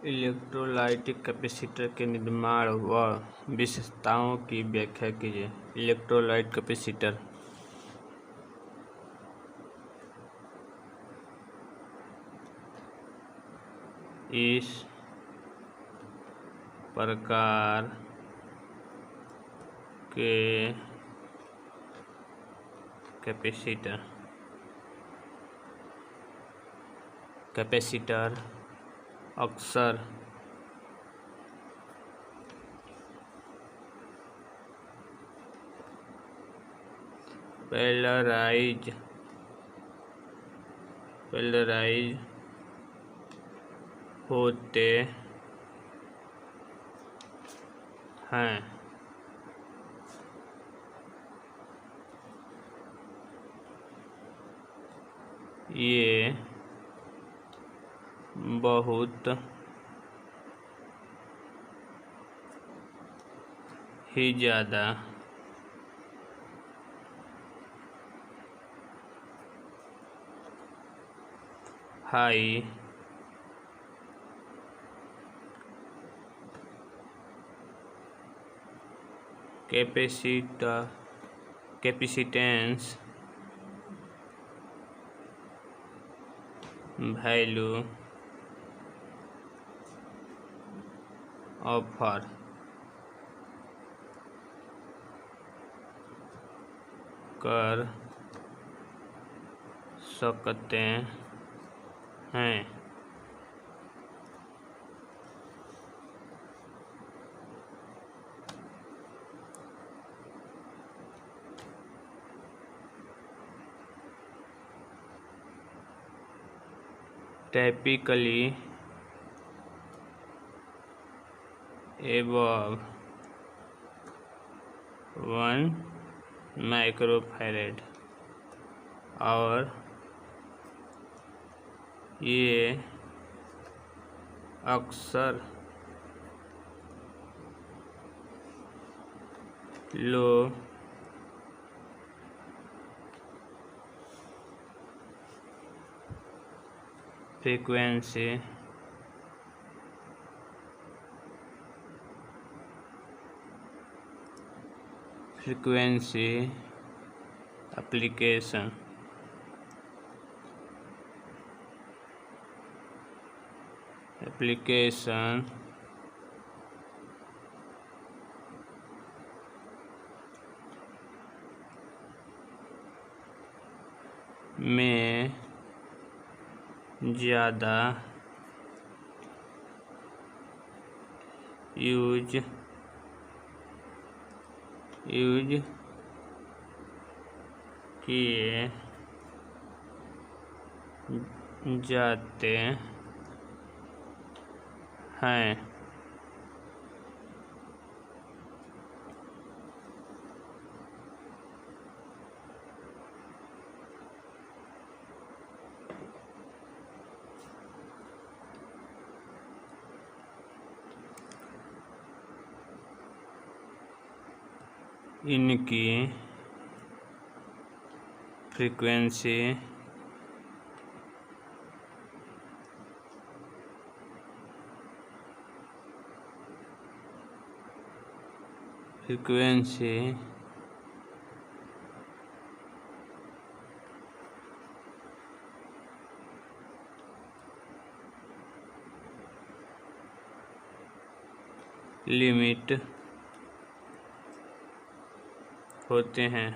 Electrolytic capacitor के निर्माण व विशेषताओं की व्याख्या कीजिए। इलेक्ट्रोलाइट कैपेसिटर इस प्रकार के कैपेसिटर अक्सर पोलराइज होते हैं। ये बहुत ही ज़्यादा हाई कैपेसिटेंस वैल्यू ऑफर कर सकते हैं। Typically above 1 माइक्रोफैरेड और ये अक्सर लो फ्रीक्वेंसी एप्लीकेशन में ज़्यादा यूज किए जाते हैं। इनकी फ्रीक्वेंसी लिमिट होते हैं।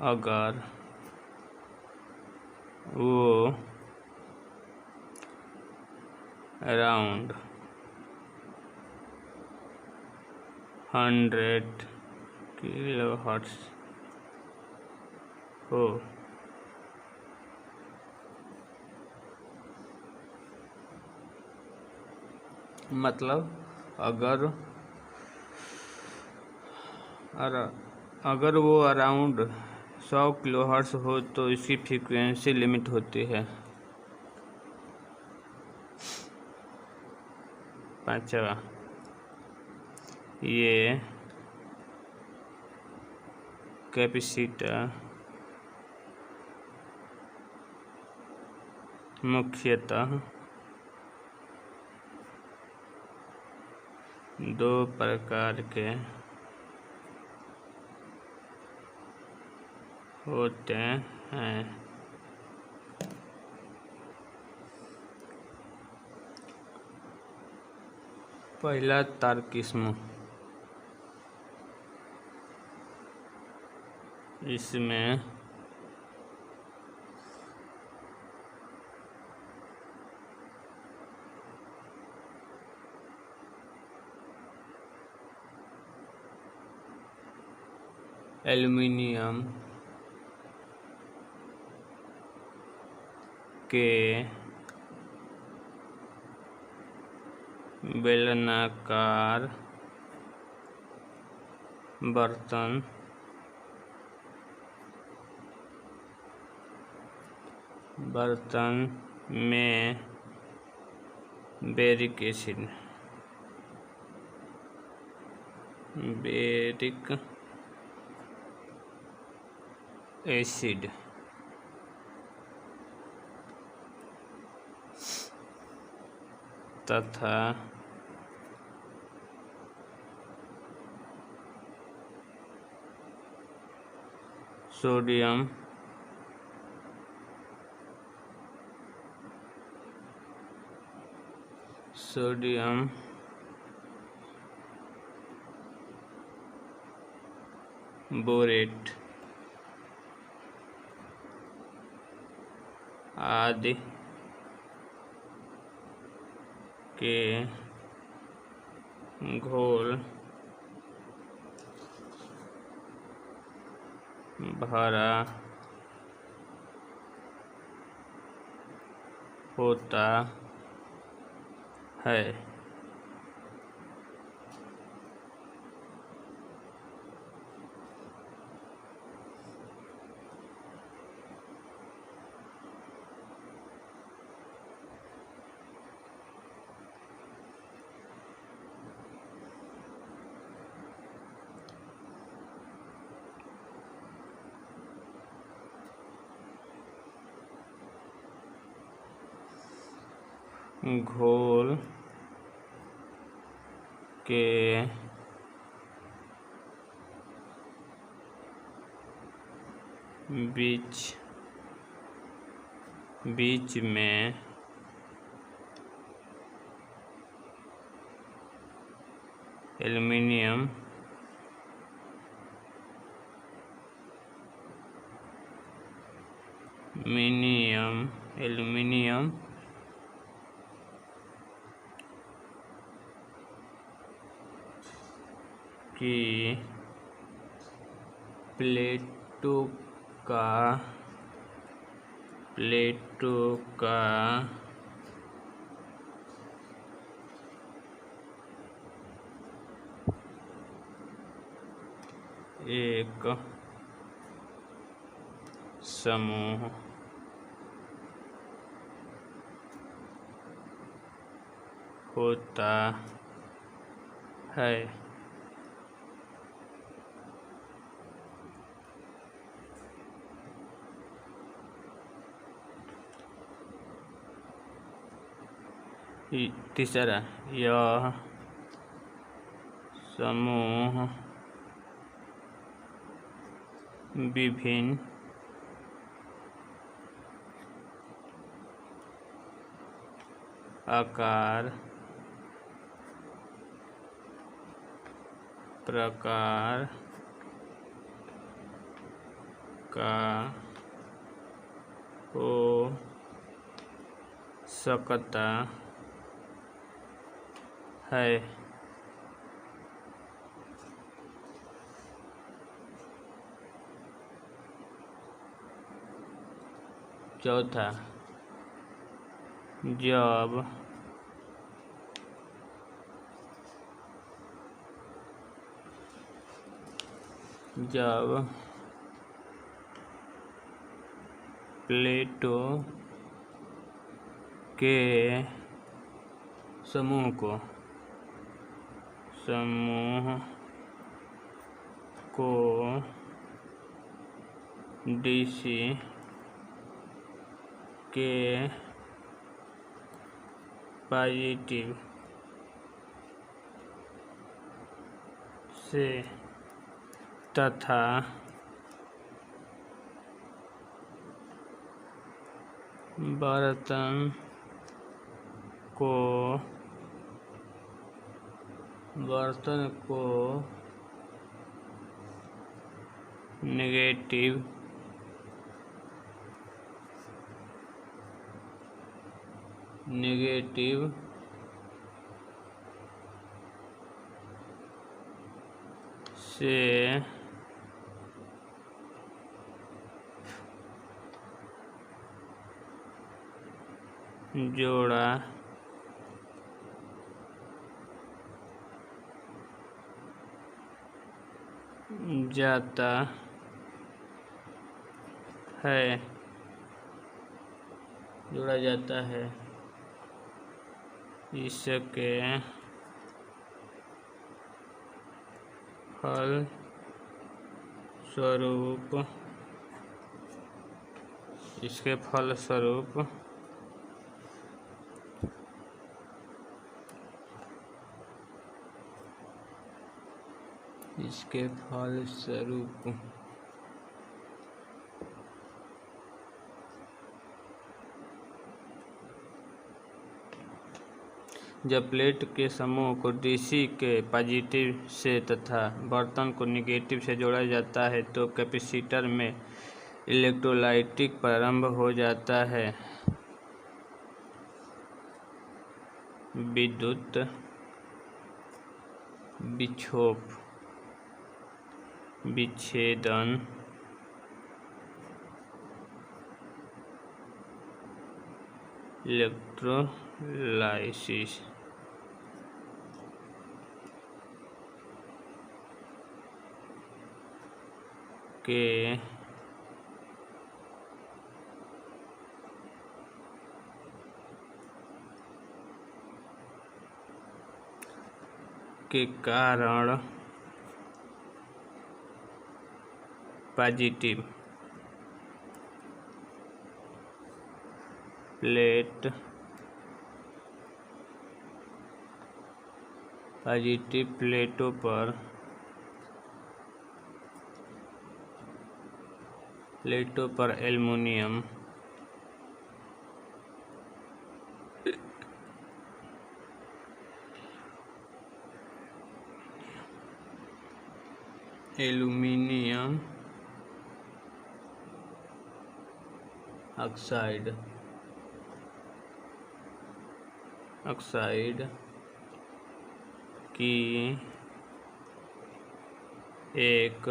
अगर वो अराउंड 100 किलोहर्ट्ज़ हो मतलब अगर वो अराउंड 100 किलोहर्ट्ज़ हो तो इसकी फ्रीक्वेंसी लिमिट होती है। पांचवा, ये कैपेसिटर मुख्यतः दो प्रकार के होते हैं। पहला तार किस्म, इसमें एल्युमिनियम के बेलनाकार बर्तन में बेरिक एसिड तथा सोडियम बोरेट आदि के घोल भरा होता है। घोल के बीच में एल्युमिनियम की प्लेटों का एक समूह होता है। तीसरा, यह समूह विभिन्न आकार, प्रकार का हो सकता है। चौथा, जब प्लेटों के समूह को समूह को डीसी के पॉजिटिव से तथा बर्तन को नेगेटिव से जोड़ा जाता है इसके फलस्वरूप जब प्लेट के समूह को डीसी के पॉजिटिव से तथा बर्तन को नेगेटिव से जोड़ा जाता है तो कैपेसिटर में इलेक्ट्रोलाइटिक प्रारंभ हो जाता है। विद्युत विच्छेदन इलेक्ट्रोलाइसिस के कारण पॉजिटिव प्लेटों पर एल्युमिनियम ऑक्साइड की एक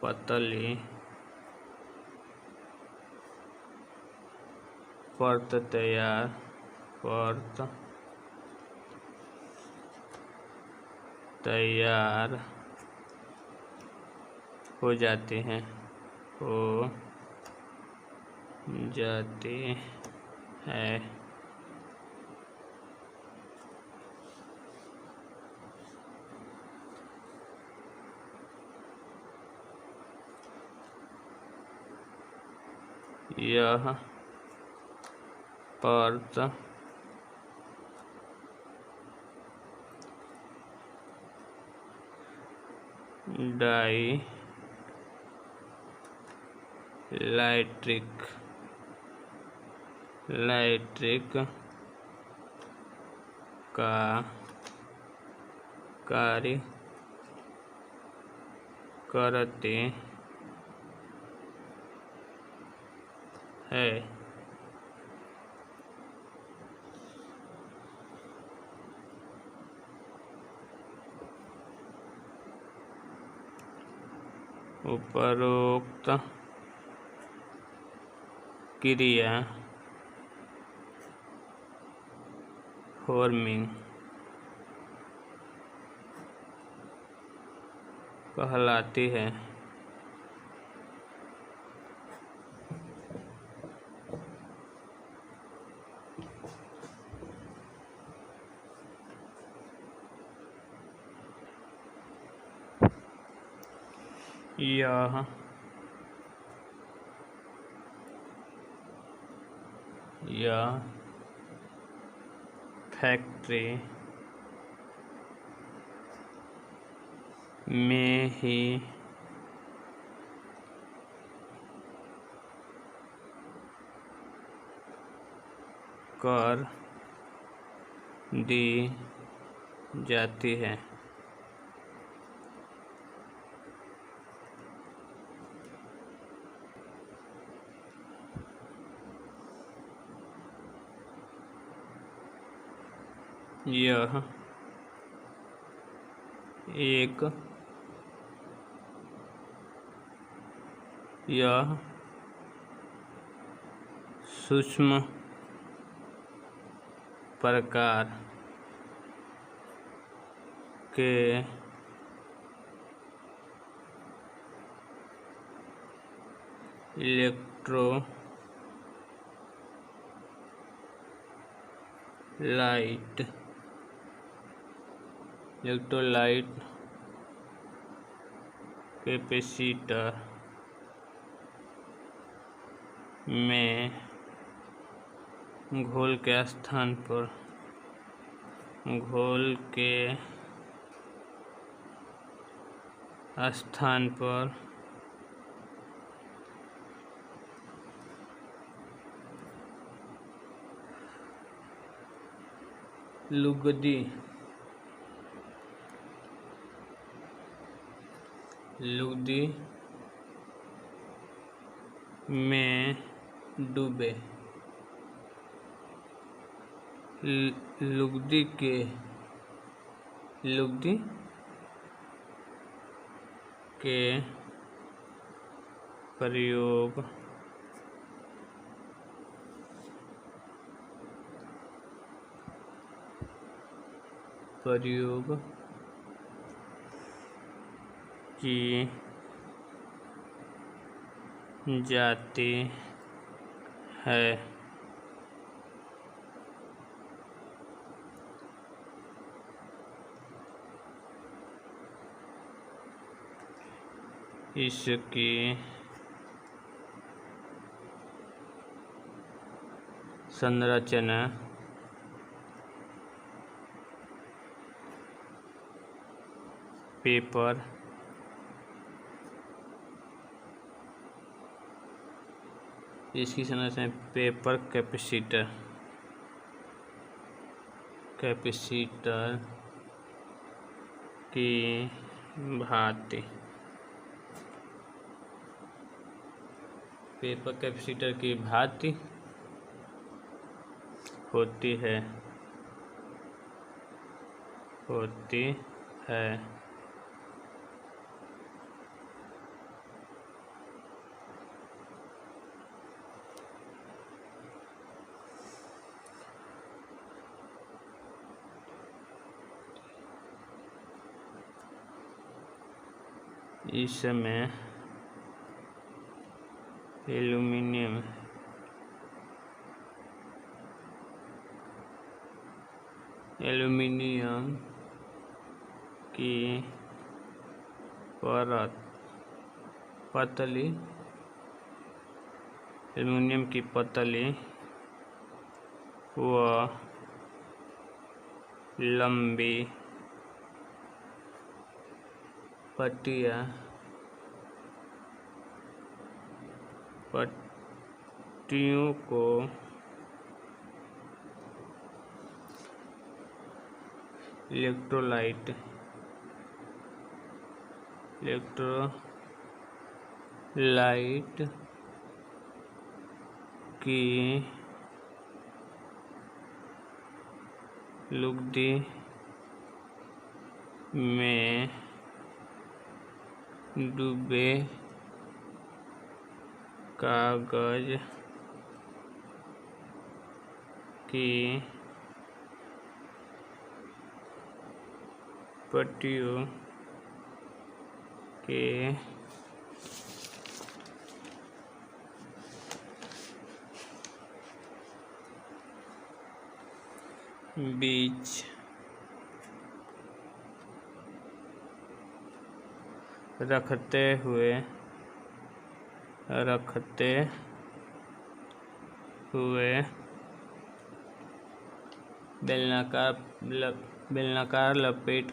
पतली परत तैयार हो जाती है यह परत डाइलेक्ट्रिक का कार्य करते हैं। उपरोक्त क्रिया फॉर्मिंग कहलाती है। यह फैक्ट्री में ही कर दी जाती है। यह सूक्ष्म प्रकार के इलेक्ट्रोलाइट कैपेसिटर में घोल के स्थान पर लुगदी में डूबे। लुगदी के प्रयोग की जाती है। इसकी संरचना पेपर कैपेसिटर की भांति होती है। इसमें एल्यूमीनियम की पतली व लंबी पट्टियों को इलेक्ट्रोलाइट की लुगदी में डूबे कागज की पट्टियों के बीच रखते हुए बेलनाकार लपेट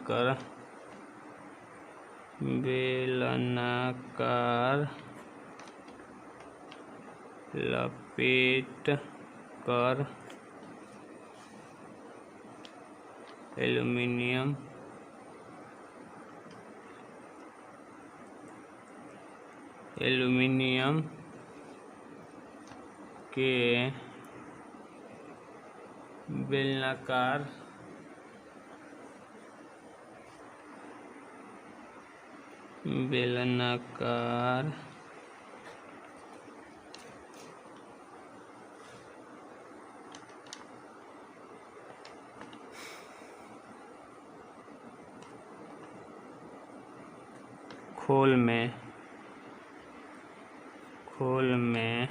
कर एल्यूमीनियम के बेलनाकार खोल में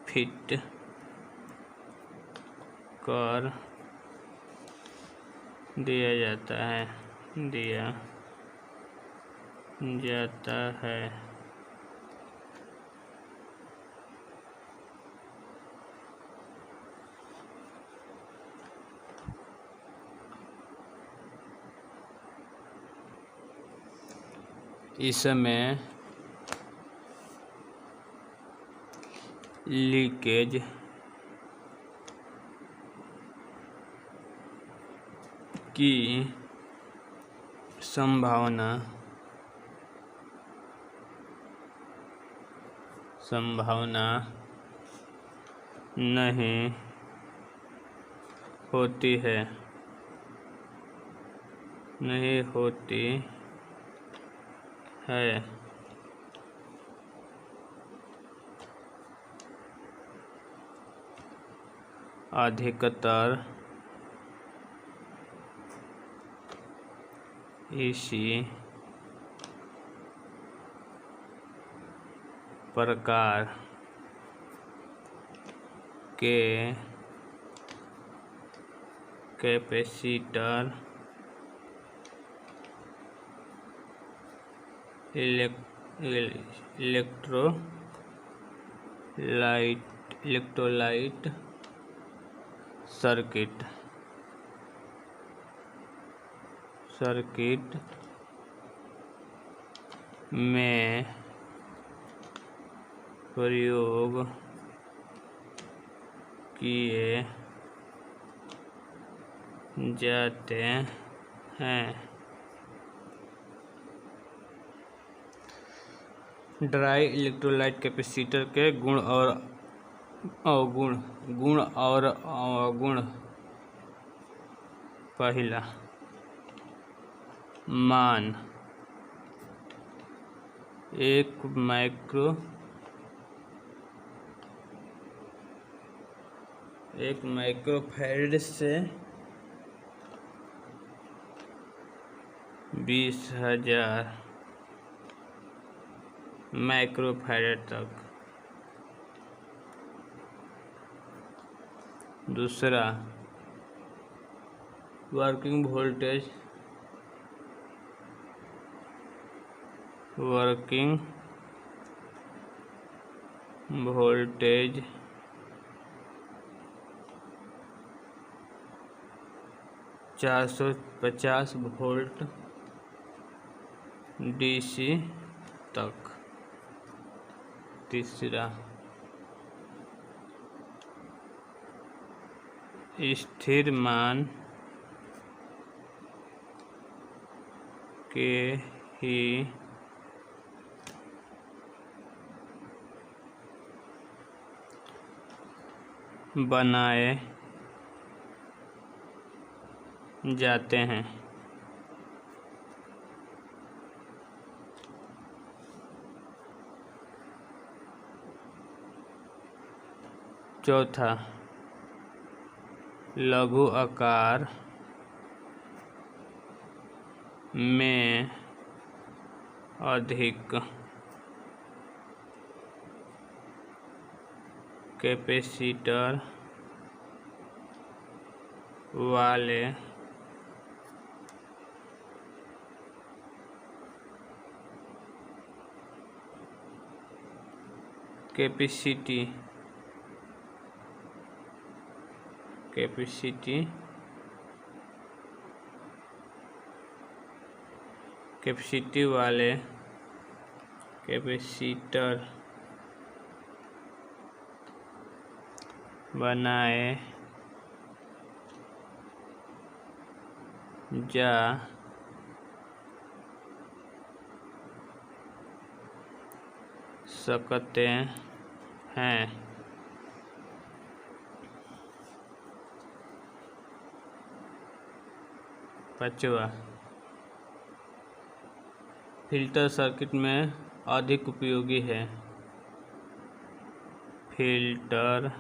फिट कर दिया जाता है। इसमें लीकेज की संभावना नहीं होती है। अधिकतर इसी प्रकार के कैपेसिटर इलेक्ट्रोलाइट सर्किट में प्रयोग किए जाते हैं। ड्राई इलेक्ट्रोलाइट कैपेसिटर के गुण और अवगुण। पहला, मान 1 माइक्रोफैरड से 20,000 माइक्रोफैरड तक। दूसरा, वर्किंग वोल्टेज 450 वोल्ट DC तक। तीसरा, स्थिर मान के ही बनाए जाते हैं। चौथा, लघु आकार में अधिक कैपेसिटर वाले कैपेसिटी वाले कैपेसिटर बनाए जा सकते हैं। पांचवा, फिल्टर सर्किट में अधिक उपयोगी है। फिल्टर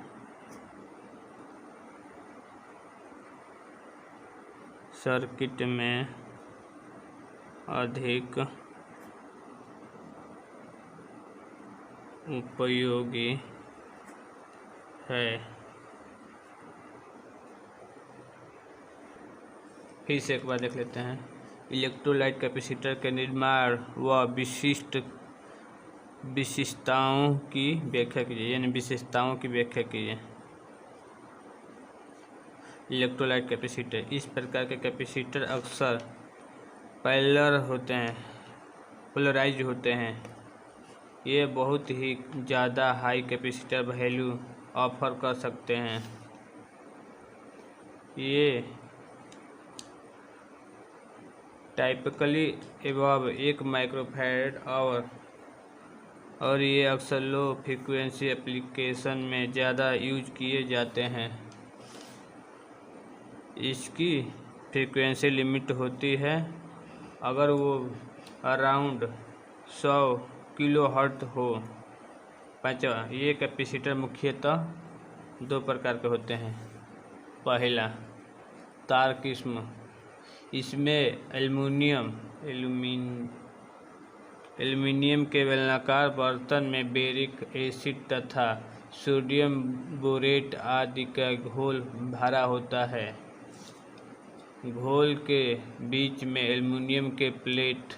सर्किट में अधिक उपयोगी है। फिर से एक बार देख लेते हैं। इलेक्ट्रोलाइट कैपेसिटर के निर्माण व विशिष्टताओं की व्याख्या कीजिए, यानी विशेषताओं की व्याख्या कीजिए। इलेक्ट्रोलाइट कैपेसिटर, इस प्रकार के कैपेसिटर अक्सर पोलराइज्ड होते हैं। ये बहुत ही ज़्यादा हाई कैपेसिटर वैल्यू ऑफर कर सकते हैं। ये टाइपिकली एबव 1 माइक्रोफैराड और ये अक्सर लो फ्रीक्वेंसी एप्लीकेशन में ज़्यादा यूज किए जाते हैं। इसकी फ्रीक्वेंसी लिमिट होती है, अगर वो अराउंड 100 किलोहर्ट्ज़ हो। पाँचवा, ये कैपेसिटर मुख्यतः 2 प्रकार के होते हैं। पहला, तार किस्म, इसमें एल्युमिनियम के बेलनाकार बर्तन में बेरिक एसिड तथा सोडियम बोरेट आदि का घोल भरा होता है। घोल के बीच में एल्युमिनियम की प्लेट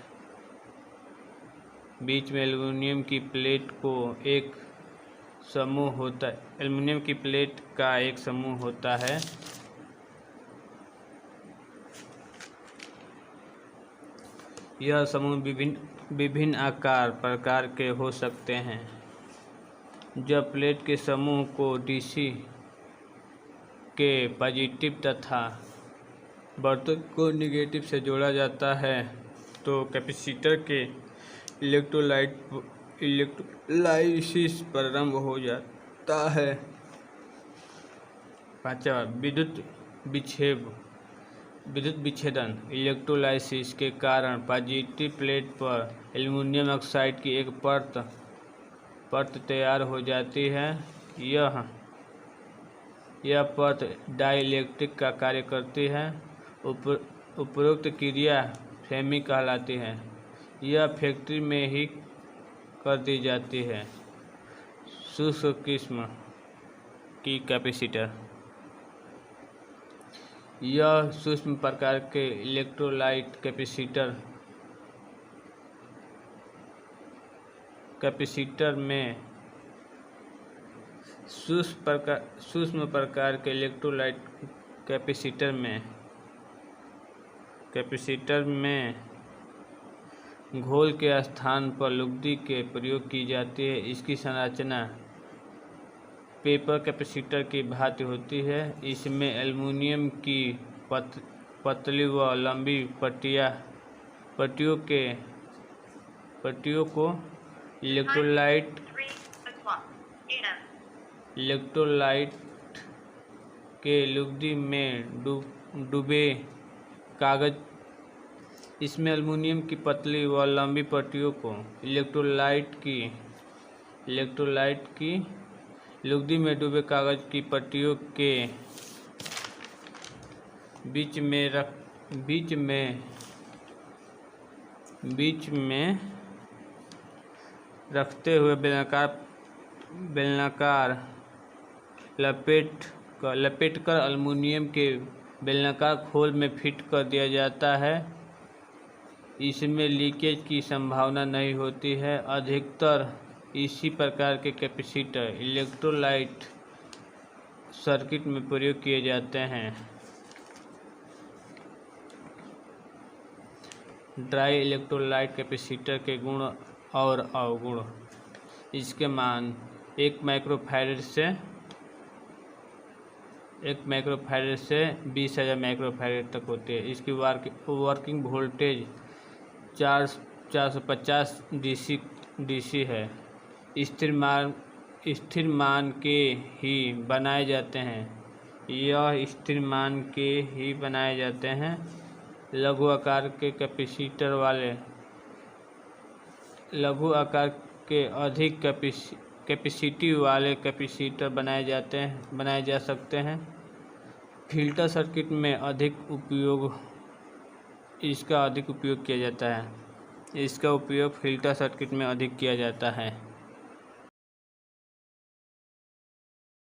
का एक समूह होता है। यह समूह विभिन्न आकार प्रकार के हो सकते हैं। जब प्लेट के समूह को डीसी के पॉजिटिव तथा बर्तन को नेगेटिव से जोड़ा जाता है तो कैपेसिटर के इलेक्ट्रोलाइसिस प्रारंभ हो जाता है। पांचवा, विद्युत विच्छेदन, इलेक्ट्रोलाइसिस के कारण पॉजिटिव प्लेट पर एल्युमिनियम ऑक्साइड की एक परत तैयार हो जाती है। यह परत डाइइलेक्ट्रिक का कार्य करती है। उपरोक्त क्रिया फ्रेमिंग कहलाती है। यह फैक्ट्री में ही कर दी जाती है। शुष्क किस्म की कैपेसिटर, यह सूक्ष्म प्रकार के इलेक्ट्रोलाइट कैपेसिटर में सूक्ष्म प्रकार के इलेक्ट्रोलाइट कैपेसिटर में घोल के स्थान पर लुगदी के प्रयोग की जाती है। इसकी संरचना पेपर कैपेसिटर की भांति होती है। इसमें एल्युमिनियम की पतली व लंबी पट्टियों को इलेक्ट्रोलाइट के लुगदी में डूबे कागज इसमें एल्युमिनियम की पतली व लंबी पट्टियों को इलेक्ट्रोलाइट की लुगदी में डूबे कागज की पट्टियों के बीच में रखते हुए बेलनाकार लपेटकर एल्युमिनियम के बेलनाकार खोल में फिट कर दिया जाता है। इसमें लीकेज की संभावना नहीं होती है। अधिकतर इसी प्रकार के कैपेसिटर इलेक्ट्रोलाइट सर्किट में प्रयोग किए जाते हैं। ड्राई इलेक्ट्रोलाइट कैपेसिटर के गुण और अवगुण। इसके मान 1 माइक्रोफैरड से 20,000 माइक्रोफैरड तक होते हैं। इसकी वर्किंग वोल्टेज 450 DC है। स्थिर मान के ही बनाए जाते हैं। यह स्थिर मान के ही बनाए जाते हैं। लघु आकार के अधिक कैपेसिटी वाले कैपेसिटर बनाए जा सकते हैं। फिल्टर सर्किट में इसका अधिक उपयोग किया जाता है। इसका उपयोग फिल्टर सर्किट में अधिक किया जाता है।